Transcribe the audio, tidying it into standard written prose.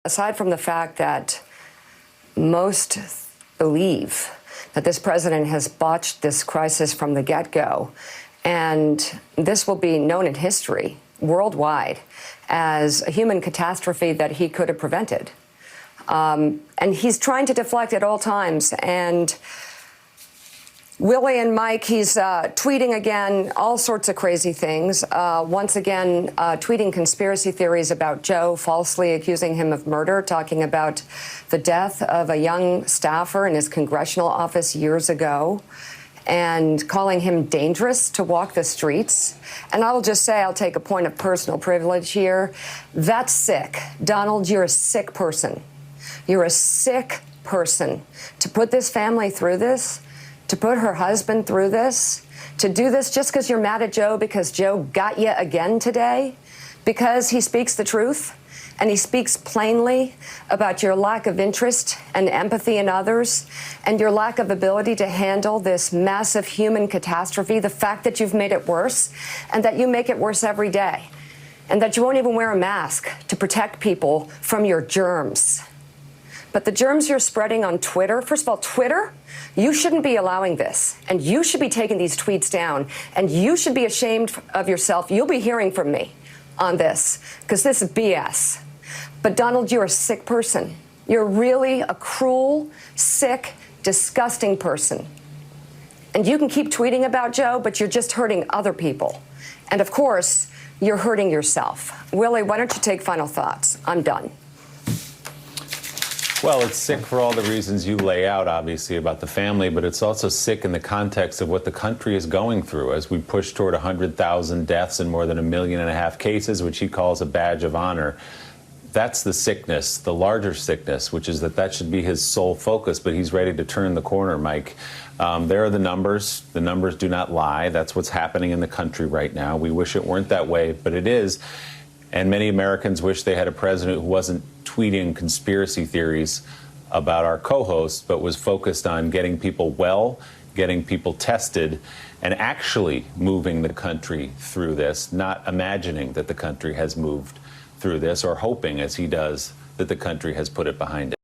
Aside from the fact that most believe that this president has botched this crisis from the get-go, and this will be known in history worldwide as a human catastrophe that he could have prevented. And he's trying to deflect at all times. And Willie and Mike, he's tweeting again all sorts of crazy things. Once again, tweeting conspiracy theories about Joe, falsely accusing him of murder, talking about the death of a young staffer in his congressional office years ago, and calling him dangerous to walk the streets. And I will just say, I'll take a point of personal privilege here. That's sick. Donald, you're a sick person. You're a sick person. To put this family through this, to put her husband through this, to do this just because you're mad at Joe because Joe got you again today, because he speaks the truth and he speaks plainly about your lack of interest and empathy in others and your lack of ability to handle this massive human catastrophe, the fact that you've made it worse and that you make it worse every day, and that you won't even wear a mask to protect people from your germs. But the germs you're spreading on Twitter, first of all, Twitter, you shouldn't be allowing this. And you should be taking these tweets down. And you should be ashamed of yourself. You'll be hearing from me on this, because this is BS. But Donald, you're a sick person. You're really a cruel, sick, disgusting person. And you can keep tweeting about Joe, but you're just hurting other people. And of course, you're hurting yourself. Willie, why don't you take final thoughts? I'm done. Well, it's sick for all the reasons you lay out, obviously, about the family, but it's also sick in the context of what the country is going through as we push toward 100,000 deaths and more than 1.5 million cases, which he calls a badge of honor. That's the sickness, the larger sickness, which is that should be his sole focus, but he's ready to turn the corner, Mike. There are the numbers. The numbers do not lie. That's what's happening in the country right now. We wish it weren't that way, but it is. And many Americans wish they had a president who wasn't tweeting conspiracy theories about our co-hosts, but was focused on getting people well, getting people tested, and actually moving the country through this, not imagining that the country has moved through this or hoping, as he does, that the country has put it behind it.